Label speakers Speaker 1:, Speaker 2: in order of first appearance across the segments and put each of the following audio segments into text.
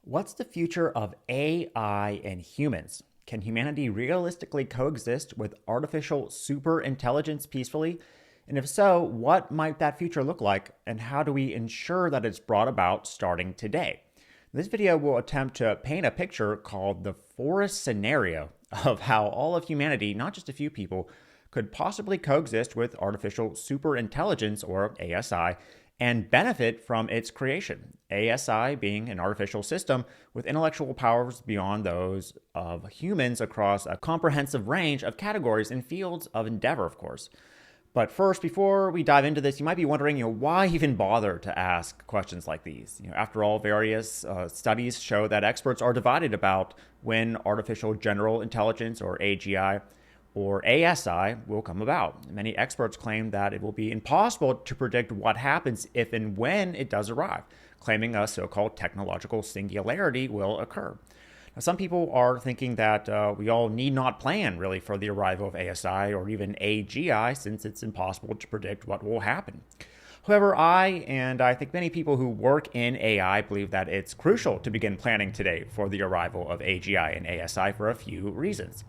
Speaker 1: What's the future of AI and humans? Can humanity realistically coexist with artificial superintelligence peacefully? And if so, what might that future look like, and how do we ensure that it's brought about starting today? This video will attempt to paint a picture called the forest scenario of how all of humanity, not just a few people, could possibly coexist with artificial superintelligence, or ASI, and benefit from its creation. ASI being an artificial system with intellectual powers beyond those of humans across a comprehensive range of categories and fields of endeavor, of course. But first, before we dive into this, you might be wondering, why even bother to ask questions like these? After all, various studies show that experts are divided about when artificial general intelligence, or AGI, or ASI will come about. Many experts claim that it will be impossible to predict what happens if and when it does arrive, claiming a so-called technological singularity will occur. Now, some people are thinking that we all need not plan really for the arrival of ASI or even AGI, since it's impossible to predict what will happen. However, I think many people who work in AI believe that it's crucial to begin planning today for the arrival of AGI and ASI for a few reasons.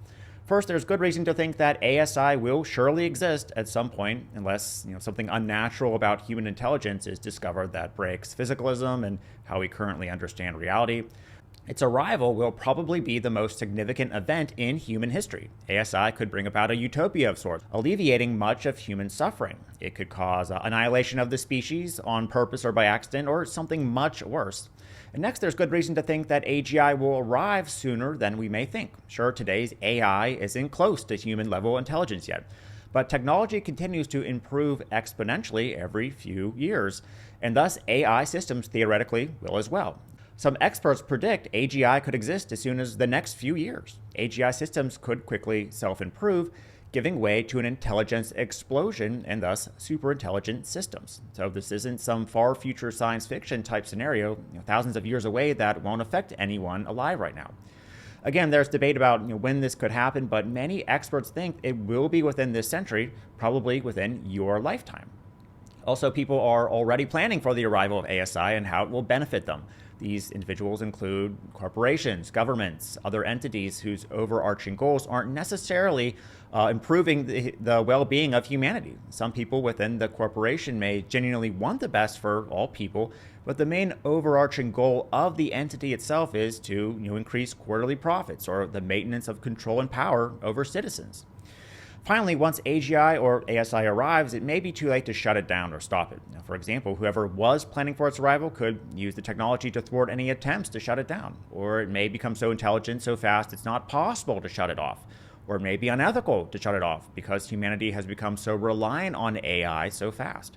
Speaker 1: First, there's good reason to think that ASI will surely exist at some point, unless something unnatural about human intelligence is discovered that breaks physicalism and how we currently understand reality. Its arrival will probably be the most significant event in human history. ASI could bring about a utopia of sorts, alleviating much of human suffering. It could cause annihilation of the species on purpose or by accident, or something much worse. And next, there's good reason to think that AGI will arrive sooner than we may think. Sure, today's AI isn't close to human level intelligence yet, but technology continues to improve exponentially every few years, and thus AI systems theoretically will as well. Some experts predict AGI could exist as soon as the next few years. AGI systems could quickly self-improve, giving way to an intelligence explosion and thus superintelligent systems. So this isn't some far future science fiction type scenario, thousands of years away, that won't affect anyone alive right now. Again, there's debate about when this could happen, but many experts think it will be within this century, probably within your lifetime. Also, people are already planning for the arrival of ASI and how it will benefit them. These individuals include corporations, governments, other entities whose overarching goals aren't necessarily improving the well-being of humanity. Some people within the corporation may genuinely want the best for all people, but the main overarching goal of the entity itself is to increase quarterly profits or the maintenance of control and power over citizens. Finally, once AGI or ASI arrives, it may be too late to shut it down or stop it. For example, whoever was planning for its arrival could use the technology to thwart any attempts to shut it down. Or it may become so intelligent so fast it's not possible to shut it off. Or it may be unethical to shut it off because humanity has become so reliant on AI so fast.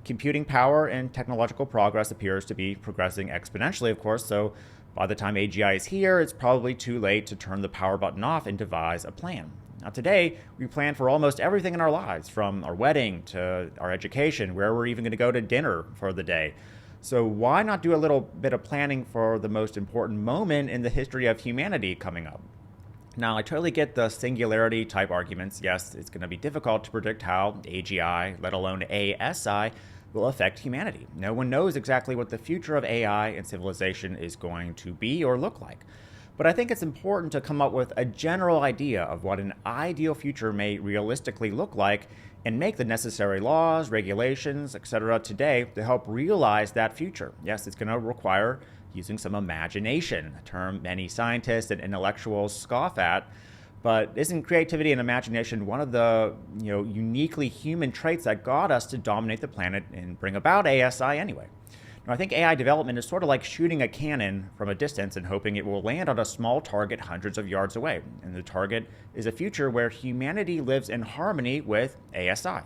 Speaker 1: Computing power and technological progress appears to be progressing exponentially, of course, so by the time AGI is here, it's probably too late to turn the power button off and devise a plan. Now today, we plan for almost everything in our lives, from our wedding to our education, where we're even going to go to dinner for the day. So why not do a little bit of planning for the most important moment in the history of humanity coming up? Now, I totally get the singularity type arguments. Yes, it's going to be difficult to predict how AGI, let alone ASI, will affect humanity. No one knows exactly what the future of AI and civilization is going to be or look like. But I think it's important to come up with a general idea of what an ideal future may realistically look like and make the necessary laws, regulations, etc. today to help realize that future. Yes, it's going to require using some imagination, a term many scientists and intellectuals scoff at. But isn't creativity and imagination one of the uniquely human traits that got us to dominate the planet and bring about ASI anyway? Now, I think AI development is sort of like shooting a cannon from a distance and hoping it will land on a small target hundreds of yards away. And the target is a future where humanity lives in harmony with ASI.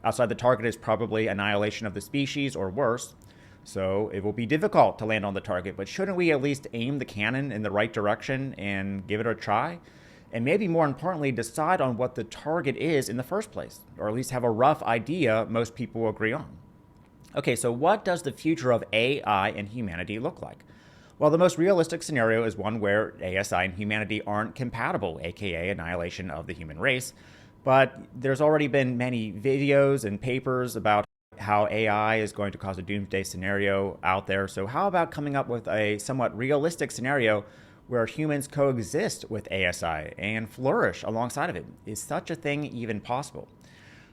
Speaker 1: Outside the target is probably annihilation of the species or worse. So it will be difficult to land on the target, but shouldn't we at least aim the cannon in the right direction and give it a try? And maybe more importantly, decide on what the target is in the first place, or at least have a rough idea most people agree on. Okay, so what does the future of AI and humanity look like? Well, the most realistic scenario is one where ASI and humanity aren't compatible, aka annihilation of the human race. But there's already been many videos and papers about how AI is going to cause a doomsday scenario out there. So, how about coming up with a somewhat realistic scenario where humans coexist with ASI and flourish alongside of it? Is such a thing even possible?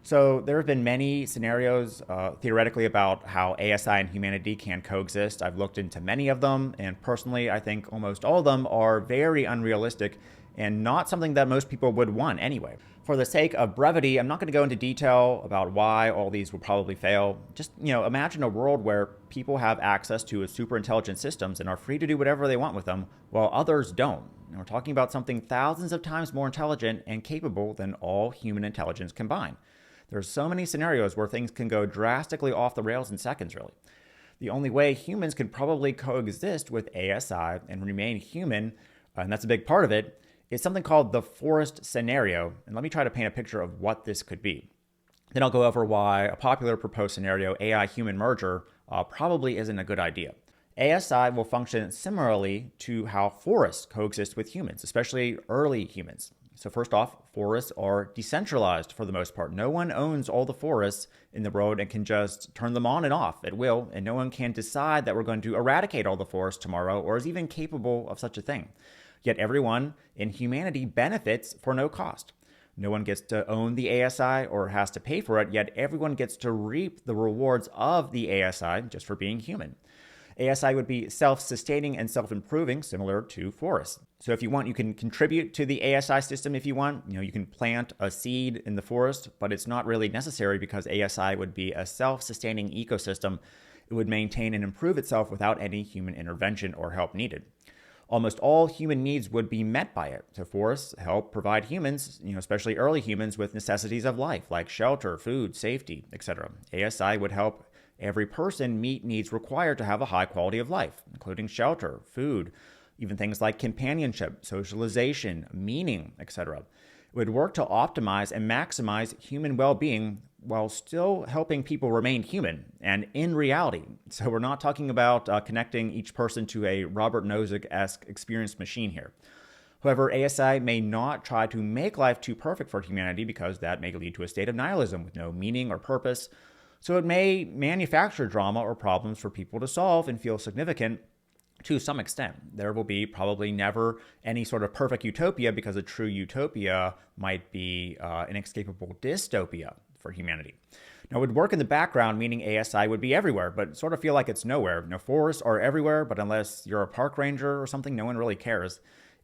Speaker 1: So there have been many scenarios theoretically about how ASI and humanity can coexist. I've looked into many of them, and personally, I think almost all of them are very unrealistic and not something that most people would want anyway. For the sake of brevity, I'm not going to go into detail about why all these will probably fail. Just, imagine a world where people have access to super intelligent systems and are free to do whatever they want with them, while others don't. And we're talking about something thousands of times more intelligent and capable than all human intelligence combined. There's so many scenarios where things can go drastically off the rails in seconds, really. The only way humans could probably coexist with ASI and remain human, and that's a big part of it, is something called the forest scenario. And let me try to paint a picture of what this could be. Then I'll go over why a popular proposed scenario, AI-human merger, probably isn't a good idea. ASI will function similarly to how forests coexist with humans, especially early humans. So first off, forests are decentralized for the most part. No one owns all the forests in the world and can just turn them on and off at will, and no one can decide that we're going to eradicate all the forests tomorrow or is even capable of such a thing. Yet everyone in humanity benefits for no cost. No one gets to own the ASI or has to pay for it, yet everyone gets to reap the rewards of the ASI just for being human. ASI would be self-sustaining and self-improving, similar to forests. So if you want, you can contribute to the ASI system if you want. You can plant a seed in the forest, but it's not really necessary because ASI would be a self-sustaining ecosystem. It would maintain and improve itself without any human intervention or help needed. Almost all human needs would be met by it. So forests help provide humans, especially early humans, with necessities of life like shelter, food, safety, etc. ASI would help every person meet needs required to have a high quality of life, including shelter, food, even things like companionship, socialization, meaning, etc. It would work to optimize and maximize human well-being while still helping people remain human and in reality. So we're not talking about connecting each person to a Robert Nozick-esque experience machine here. However, ASI may not try to make life too perfect for humanity because that may lead to a state of nihilism with no meaning or purpose. So it may manufacture drama or problems for people to solve and feel significant to some extent. There will be probably never any sort of perfect utopia because a true utopia might be an inescapable dystopia for humanity. Now, it would work in the background, meaning ASI would be everywhere, but sort of feel like it's nowhere. Forests are everywhere, but unless you're a park ranger or something, no one really cares.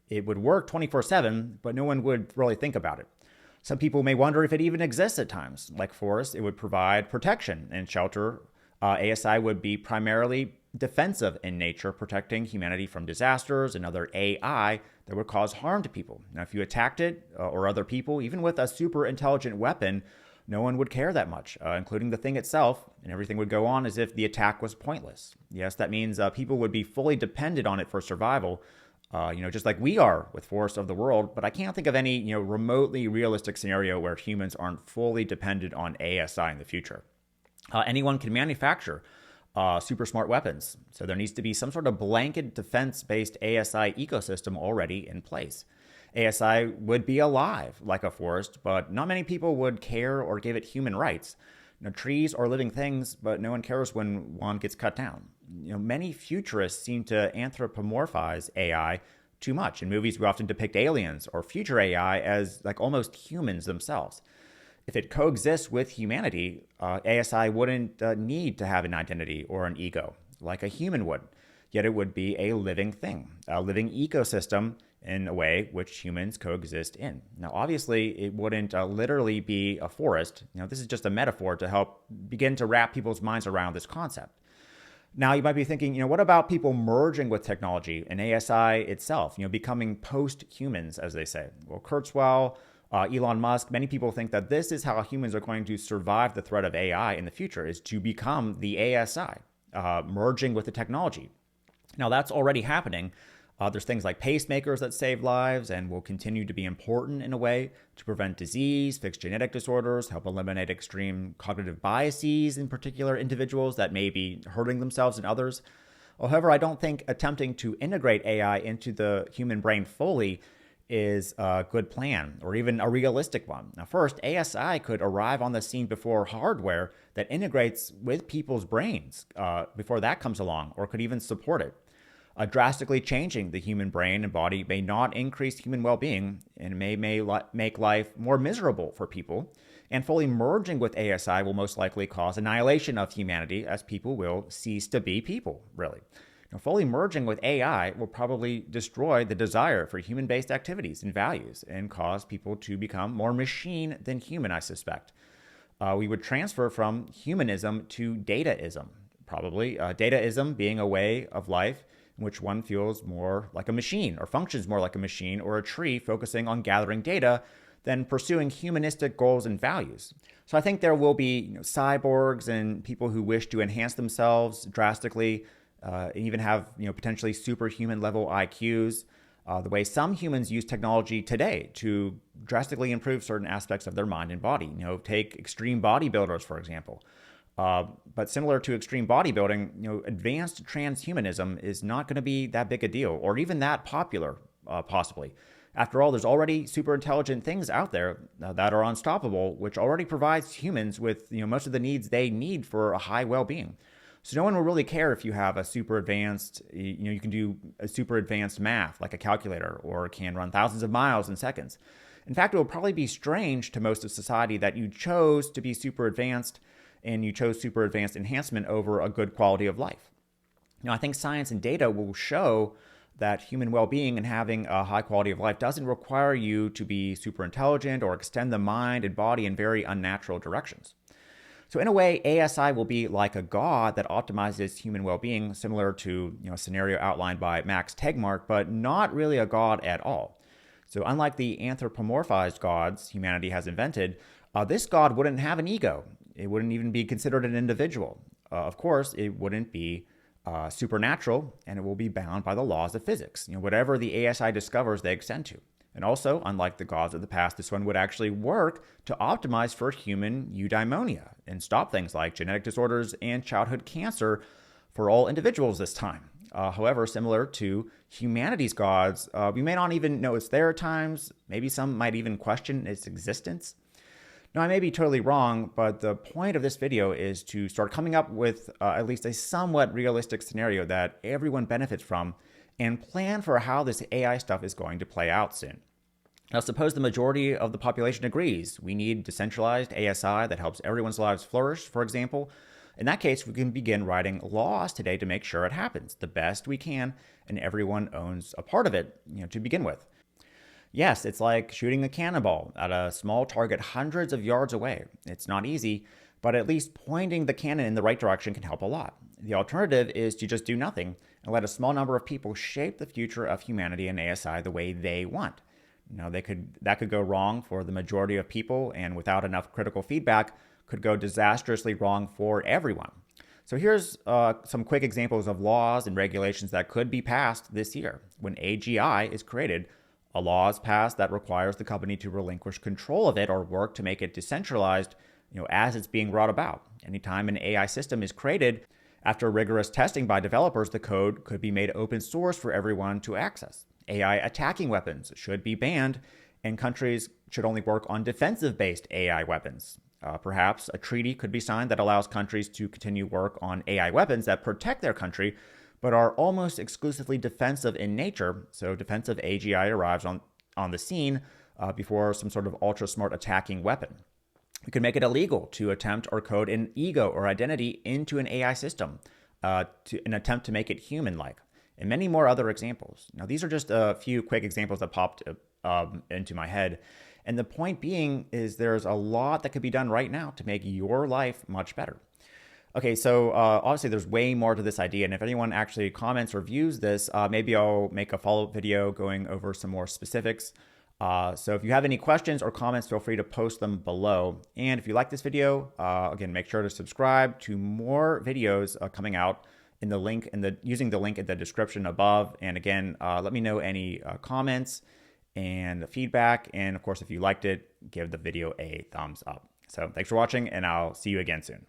Speaker 1: It would work 24/7, but no one would really think about it. Some people may wonder if it even exists at times. Like forests, it would provide protection and shelter. ASI would be primarily defensive in nature, protecting humanity from disasters and other AI that would cause harm to people. Now, if you attacked it or other people, even with a super intelligent weapon, no one would care that much, including the thing itself, and everything would go on as if the attack was pointless. Yes, that means people would be fully dependent on it for survival, just like we are with forests of the world. But I can't think of any, remotely realistic scenario where humans aren't fully dependent on ASI in the future. Anyone can manufacture super smart weapons, so there needs to be some sort of blanket defense-based ASI ecosystem already in place. ASI would be alive like a forest, but not many people would care or give it human rights. Trees are living things, but no one cares when one gets cut down. Many futurists seem to anthropomorphize AI too much. In movies, we often depict aliens or future AI as like almost humans themselves. If it coexists with humanity, ASI wouldn't need to have an identity or an ego like a human would. Yet it would be a living thing, a living ecosystem in a way which humans coexist in. Now, obviously, it wouldn't literally be a forest. This is just a metaphor to help begin to wrap people's minds around this concept. Now, you might be thinking, what about people merging with technology and ASI itself, becoming post-humans, as they say? Well, Kurzweil, Elon Musk, many people think that this is how humans are going to survive the threat of AI in the future, is to become the ASI, merging with the technology. Now, that's already happening. There's things like pacemakers that save lives and will continue to be important in a way to prevent disease, fix genetic disorders, help eliminate extreme cognitive biases in particular individuals that may be hurting themselves and others. However, I don't think attempting to integrate AI into the human brain fully is a good plan or even a realistic one. Now, first, ASI could arrive on the scene before hardware that integrates with people's brains before that comes along, or could even support it. Drastically changing the human brain and body may not increase human well-being and may make life more miserable for people. And fully merging with ASI will most likely cause annihilation of humanity, as people will cease to be people, really. Now, fully merging with AI will probably destroy the desire for human-based activities and values and cause people to become more machine than human, I suspect. We would transfer from humanism to dataism, probably. Dataism being a way of life in which one feels more like a machine or functions more like a machine or a tree, focusing on gathering data than pursuing humanistic goals and values. So I think there will be cyborgs and people who wish to enhance themselves drastically, even have potentially superhuman level IQs. The way some humans use technology today to drastically improve certain aspects of their mind and body. Take extreme bodybuilders, for example. But similar to extreme bodybuilding, advanced transhumanism is not going to be that big a deal or even that popular, possibly. After all, there's already super intelligent things out there that are unstoppable, which already provides humans with most of the needs they need for a high well-being. So no one will really care if you have a super advanced, you can do a super advanced math like a calculator or can run thousands of miles in seconds. In fact, it will probably be strange to most of society that you chose to be super advanced and you chose super advanced enhancement over a good quality of life. I think science and data will show that human well-being and having a high quality of life doesn't require you to be super intelligent or extend the mind and body in very unnatural directions. So in a way, ASI will be like a god that optimizes human well-being, similar to a scenario outlined by Max Tegmark, but not really a god at all. So unlike the anthropomorphized gods humanity has invented, this god wouldn't have an ego. It wouldn't even be considered an individual. Of course, it wouldn't be supernatural, and it will be bound by the laws of physics. Whatever the ASI discovers, they extend to. And also, unlike the gods of the past, this one would actually work to optimize for human eudaimonia and stop things like genetic disorders and childhood cancer for all individuals this time. However, similar to humanity's gods, we may not even know it's there at times. Maybe some might even question its existence. Now, I may be totally wrong, but the point of this video is to start coming up with at least a somewhat realistic scenario that everyone benefits from and plan for how this AI stuff is going to play out soon. Now, suppose the majority of the population agrees. We need decentralized ASI that helps everyone's lives flourish, for example. In that case, we can begin writing laws today to make sure it happens the best we can, and everyone owns a part of it, to begin with. Yes, it's like shooting a cannonball at a small target hundreds of yards away. It's not easy, but at least pointing the cannon in the right direction can help a lot. The alternative is to just do nothing and let a small number of people shape the future of humanity and ASI the way they want. That could go wrong for the majority of people, and without enough critical feedback, could go disastrously wrong for everyone. So here's some quick examples of laws and regulations that could be passed this year. When AGI is created, a law is passed that requires the company to relinquish control of it or work to make it decentralized, as it's being brought about. Anytime an AI system is created, after rigorous testing by developers, the code could be made open source for everyone to access. AI attacking weapons should be banned, and countries should only work on defensive-based AI weapons. Perhaps a treaty could be signed that allows countries to continue work on AI weapons that protect their country, but are almost exclusively defensive in nature. So defensive AGI arrives on the scene before some sort of ultra-smart attacking weapon. We could make it illegal to attempt or code an ego or identity into an AI system to an attempt to make it human-like, and many more other examples. Now, these are just a few quick examples that popped into my head. And the point being is there's a lot that could be done right now to make your life much better. Okay, so obviously there's way more to this idea, and if anyone actually comments or views this, maybe I'll make a follow-up video going over some more specifics. So if you have any questions or comments, feel free to post them below. And if you like this video, again, make sure to subscribe to more videos coming out in the link using the link in the description above. And again, let me know any comments and feedback. And of course, if you liked it, give the video a thumbs up. So thanks for watching, and I'll see you again soon.